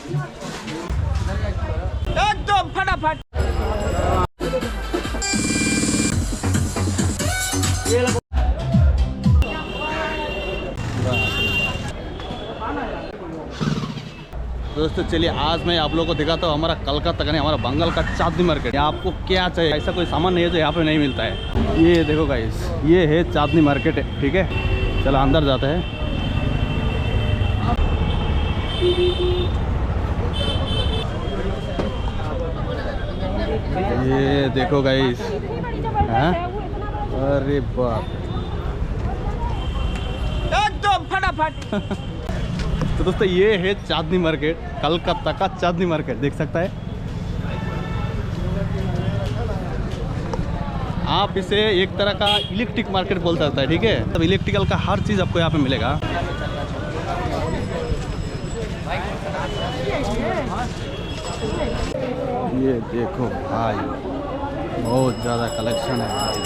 एकदम फटाफट। दोस्तों चलिए आज मैं आप लोगों को दिखाता हूँ हमारा कलकत्ता का नहीं, हमारा बंगाल का चांदनी मार्केट। यहाँ आपको क्या चाहिए, ऐसा कोई सामान नहीं है जो यहाँ पे नहीं मिलता है। ये देखो गाइस, ये है चांदनी मार्केट है, ठीक है। चलो अंदर जाते हैं। ये देखो गाइस, अरे बाप, एकदम फटाफट। तो दोस्तों ये है चांदनी मार्केट, कलकत्ता का चांदनी मार्केट, देख सकता है आप। इसे एक तरह का इलेक्ट्रिक मार्केट बोल सकता है, ठीक है। तब इलेक्ट्रिकल का हर चीज़ आपको यहाँ पे मिलेगा। ये देखो भाई, बहुत ज़्यादा कलेक्शन है भाई।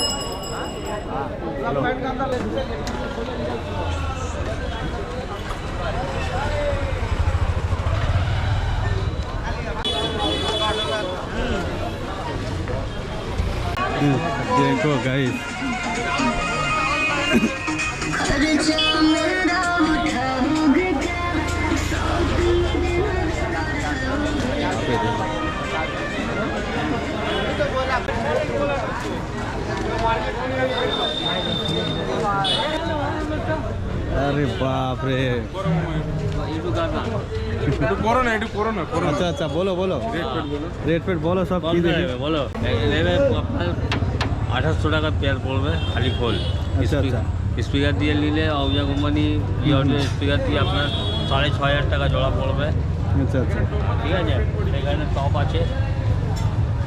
देखो गाइस, अरे बाप रे, अच्छा अच्छा, बोलो बोलो, रेट पेट बोलो, सब चीज़ बोलो। 2800 টাকা পেয়ার পড়বে খালি খোল। আচ্ছা আচ্ছা, স্পিকার দিয়ে নিলে অভিয়া কোম্পানি অডিও স্পিকার দিয়ে আপনার 6500 টাকা জোড়া পড়বে। আচ্ছা আচ্ছা, ঠিক আছে। এখানে টপ আছে,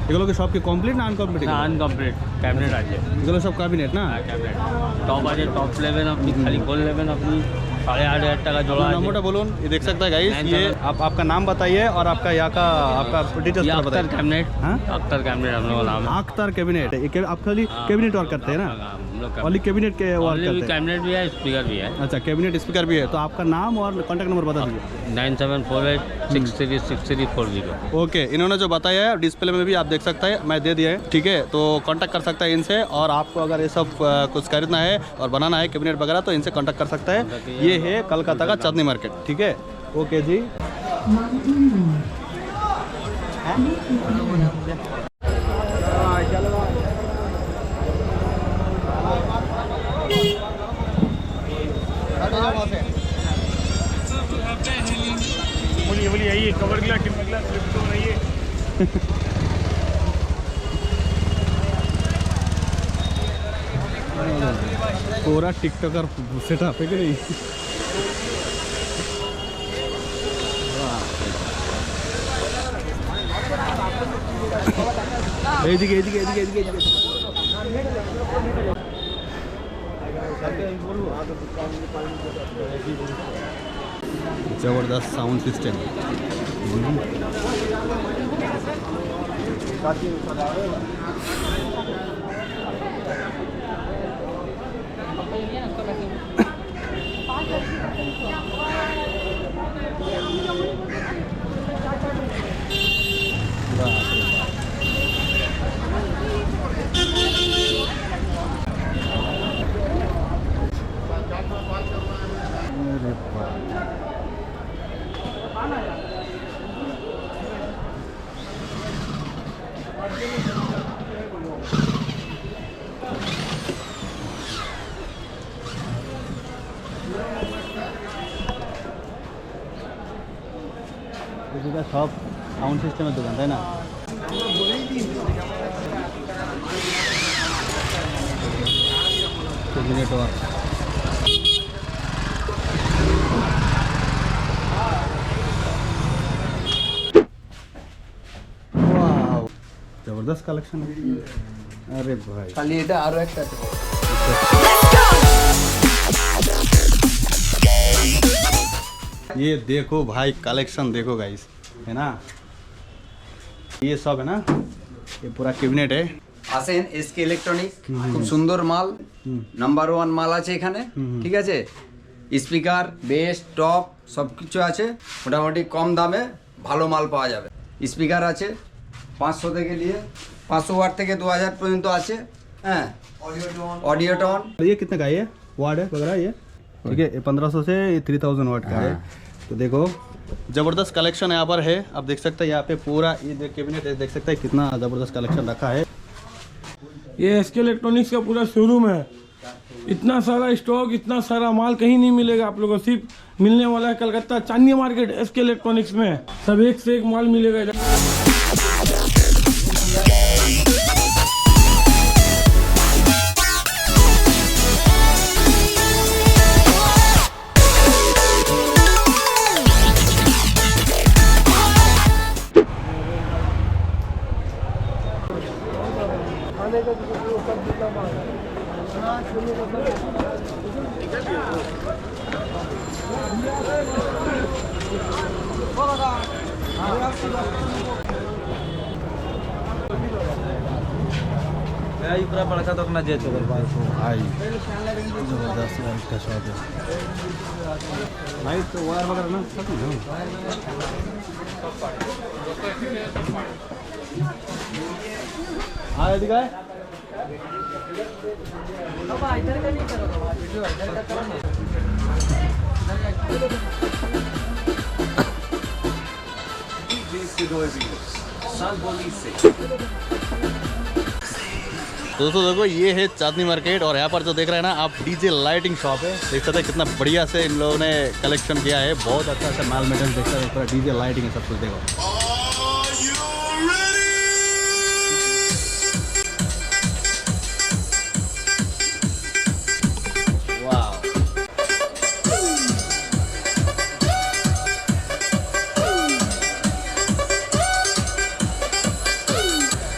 এগুলো কি সব কি কমপ্লিট না আনকমপ্লিট? না আনকমপ্লিট, ক্যাবিনেট আছে, এগুলো সব ক্যাবিনেট না? ক্যাবিনেট। টপ আছে, টপ নেবেন আপনি, খালি খোল নেবেন আপনি 8500 টাকা জোড়া। नंबर बोलून, ये देख सकता है गाइस। ये आप आपका नाम बताइए और आपका यहाँ का आपका डिटेल्स अख्तर बताइए। कैबिनेट, हाँ? अख्तर कैबिनेट हम लोग का नाम है। अख्तर कैबिनेट, आप खाली कैबिनेट वर्क करते हैं ना? ओनली कैबिनेट के वर्क करते हैं? कैबिनेट भी है, स्पीकर भी है। अच्छा, कैबिनेट स्पीकर भी है। तो आपका नाम और कॉन्टैक्ट नंबर बता दीजिए। 9748636340। ओके, इन्होंने जो बताया है डिस्प्ले में भी आप देख सकते हैं, मैं दे दिया है, ठीक है। तो कांटेक्ट कर सकता है इनसे, और आपको अगर ये सब कुछ खरीदना है और बनाना है कैबिनेट वगैरह तो इनसे कांटेक्ट कर सकता है। ये है कलकत्ता का चांदनी मार्केट, ठीक है। ओके जी। बोलिए आइए, कवर गिलास टिम्बर गिलास तो आइए। पूरा टिकटॉकर सेटअप है कि नहीं? এদিকে এদিকে এদিকে এদিকে এদিকে जबरदस्त साउंड सिस्टम। सब साउंड सिस्टम दुकान है ना? जबरदस्त कलेक्शन है। अरे भाई खाली এটা আরো একটা আছে। ये देखो भाई, कलेक्शन देखो गाइस, है ना? ये सब है ना, ये पूरा कैबिनेट है। আসেন এসকে ইলেকট্রনিক, খুব সুন্দর মাল, নাম্বার 1 মাল আছে এখানে, ঠিক আছে। স্পিকার, বেস, টপ সব কিছু আছে, মোটামুটি কম দামে ভালো মাল পাওয়া যাবে। স্পিকার আছে 500 থেকে নিয়ে 500 ওয়াট থেকে 2000 পর্যন্ত আছে। হ্যাঁ, ऑडियो टोन। ये कितने का है? ये वाट है वगैरह ये ठीक है। 1500 से 3000 वाट का है। तो देखो ज़बरदस्त कलेक्शन यहाँ पर है। आप देख सकते हैं यहाँ पे पूरा ये कैबिनेट देख सकते हैं कितना ज़बरदस्त कलेक्शन रखा है। ये एसके इलेक्ट्रॉनिक्स का पूरा शोरूम है। इतना सारा स्टॉक, इतना सारा माल कहीं नहीं मिलेगा आप लोगों को। सिर्फ मिलने वाला है कलकत्ता चांदनी मार्केट एसके इलेक्ट्रॉनिक्स में। सब एक से एक माल मिलेगा इधर। पूरा बड़का तो अपना जे भाई ज़बरदस्त लाइट का शॉप है। लाइट तो वायर वगैरह ना सब है। हाँ ये दिखाए दोस्तों देखो ये है चांदनी मार्केट और यहाँ पर जो देख रहे हैं ना आप डीजे लाइटिंग शॉप है। देख सकते हैं कितना बढ़िया से इन लोगों ने कलेक्शन किया है। बहुत अच्छा अच्छा माल मेटल देख सकते हैं। पूरा डीजे लाइटिंग है सब कुछ। देखो वाह।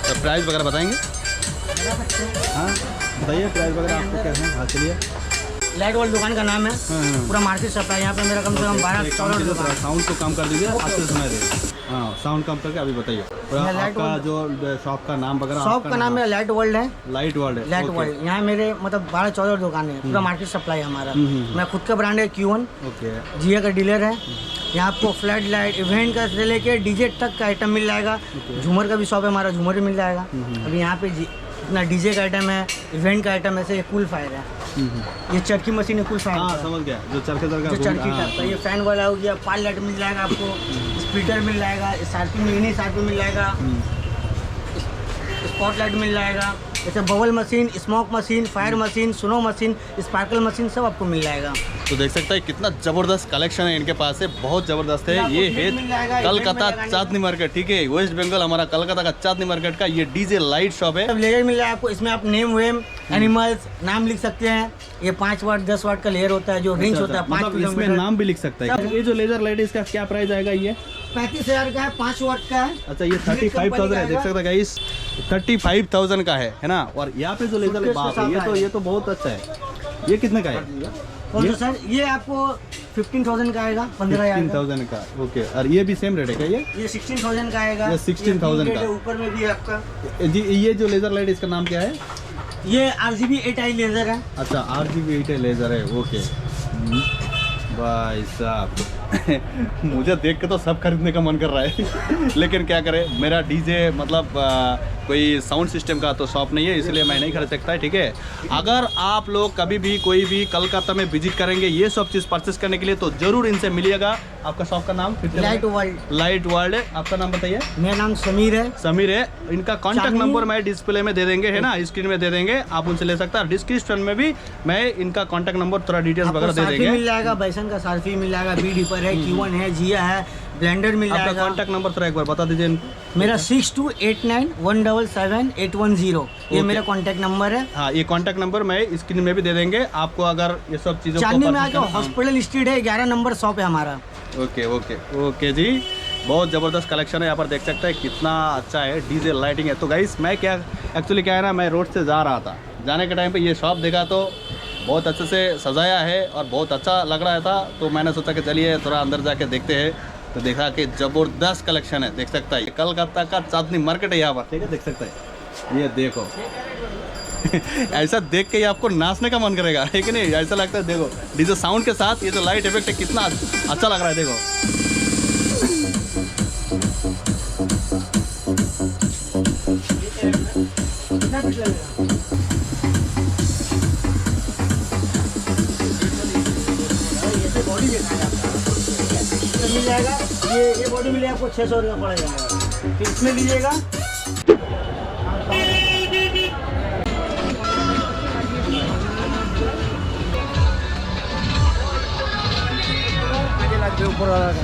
तो प्राइस वगैरह बताएंगे? हाँ बताइए प्राइस वगैरह आपको क्या है? हाँ चलिए। लाइट वर्ल्ड दुकान का नाम है। पूरा मार्केट सप्लाई यहाँ पे मेरा कम से कम 12-14 दुकान। साउंड को कम कर दीजिए, आपसे सुनाई देगा। हाँ साउंड कम करके अभी बताइए। आपका जो शॉप का नाम वगैरह? शॉप का नाम है लाइट वर्ल्ड है। लाइट वर्ल्ड है। लाइट वर्ल्ड यहाँ मेरे मतलब 12-14 दुकान है। पूरा मार्केट सप्लाई हमारा। मैं खुद का ब्रांड है Q1 जिया का डीलर है। यहाँ आपको फ्लड लाइट इवेंट का से लेके डीजे तक का आइटम मिल जाएगा। झूमर का भी शॉप है हमारा, झूमर भी मिल जाएगा। अभी यहाँ पे इतना डीजे का आइटम है, इवेंट का आइटम ऐसे कूल फायर है। ये चरखी मशीन है कूल फायर। हाँ समझ गया, जो चरखी का चरखी टाइप का। ये फैन वाला हो गया, पाल लाइट मिल जाएगा आपको, स्पीकर मिल जाएगा, SRP मिनी SRP मिल जाएगा, स्पॉट लाइट मिल जाएगा। जैसे bubble machine, smoke machine, fire machine, snow machine, sparkle machine सब आपको मिल जाएगा। तो देख सकते हैं कितना जबरदस्त कलेक्शन है इनके पास है। बहुत जबरदस्त है। ये है कलकत्ता चांदनी मार्केट, ठीक है, वेस्ट बंगाल हमारा कलकत्ता का चांदनी मार्केट का ये डीजे लाइट शॉप है। सब लेयर मिल जाएगा आपको। इसमें आप नेम वेम एनिमल्स नाम लिख सकते हैं। ये 5 वाट 10 वाट का लेयर होता है जो रेंज होता है 5 मतलब इसमें नाम भी लिख सकता है। ये जो लेजर लाइट है इसका क्या प्राइस आएगा? ये 35,000 का है, 5 वाट का है। अच्छा ये 35,000 है। देख सकते हैं गाइस 35,000 का है ना। और यहाँ पे जो लेजर बात है ये तो बहुत अच्छा है। ये कितने का है? कौन सा सर? ये आपको 15,000 का आएगा, 15,000 का। ओके, और ये भी सेम रेट है क्या? ये 16,000 का आएगा। ये 16,000 का। ऊपर में भी है आपका जी। ये जो लेजर लाइट इसका नाम क्या है? ये RGB 8i लेजर है। अच्छा RGB 8i लेजर है। ओके भाई साहब मुझे देख के तो सब खरीदने का मन कर रहा है लेकिन क्या करें, मेरा डीजे मतलब कोई साउंड सिस्टम का तो शॉप नहीं है, इसलिए मैं नहीं खरीद सकता है। ठीक है, अगर आप लोग कभी भी कोई भी कलकत्ता में विजिट करेंगे ये सब चीज़ परचेस करने के लिए तो जरूर इनसे मिलिएगा। आपका शॉप का नाम? Light world. लाइट वर्ल्ड है। आपका नाम बताइए? मेरा नाम समीर है। समीर है। इनका कॉन्टैक्ट नंबर मैं डिस्प्ले में दे देंगे, है ना, स्क्रीन में दे देंगे, आप उनसे ले सकते हैं। डिस्क्रिप्शन में भी मैं इनका कॉन्टैक्ट नंबर थोड़ा डिटेल्स वगैरह दे देंगे। मिल जाएगा, बैसन का सार्फी मिल जाएगा, बी डीपर है, Q1 है, जिया है, ब्लेंडर मिल जाएगा। आपका कॉन्टैक्ट नंबर थोड़ा एक बार बता दीजिए। मेरा 6289177810 ये मेरा कॉन्टैक्ट नंबर है। हाँ, ये कॉन्टैक्ट नंबर मैं स्क्रीन में भी दे देंगे आपको। अगर ये सब चीज़ों चांदनी में आके हॉस्पिटल स्ट्रीट है, 11 नंबर शॉप है हमारा। ओके ओके ओके जी, बहुत ज़बरदस्त कलेक्शन है। यहाँ पर देख सकते हैं कितना अच्छा है, डीजे लाइटिंग है। तो गाइस मैं क्या एक्चुअली क्या है ना, मैं रोड से जा रहा था, जाने के टाइम पे ये शॉप देखा तो बहुत अच्छे से सजाया है और बहुत अच्छा लग रहा था, तो मैंने सोचा कि चलिए थोड़ा अंदर जाके देखते हैं। तो देखा कि ज़बरदस्त कलेक्शन है। देख सकता है कलकत्ता का चांदनी मार्केट है यहाँ पर, ठीक है, देख सकता है। ये देखो ऐसा देख के ही आपको नाचने का मन करेगा, है कि नहीं? ऐसा लगता है देखो डीजे साउंड के साथ ये जो लाइट इफेक्ट है कितना अच्छा लग रहा है। देखो ये बॉडी मिले आपको 600 रुपये पड़ जाएगा। फिर इसमें लीजिएगा ऊपर वाला का।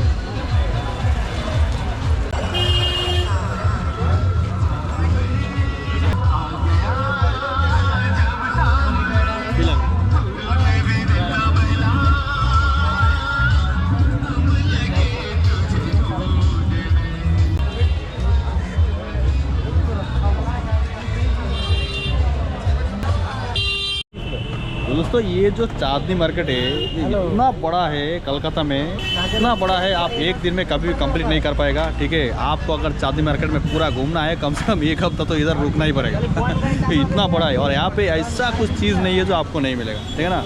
दोस्तों ये जो चांदनी मार्केट है ये इतना बड़ा है कलकत्ता में, इतना बड़ा है आप एक दिन में कभी भी कंप्लीट नहीं कर पाएगा। ठीक है, आपको अगर चांदनी मार्केट में पूरा घूमना है कम से कम एक हफ्ता तो इधर रुकना ही पड़ेगा। इतना बड़ा है और यहाँ पे ऐसा कुछ चीज़ नहीं है जो आपको नहीं मिलेगा। ठीक है ना,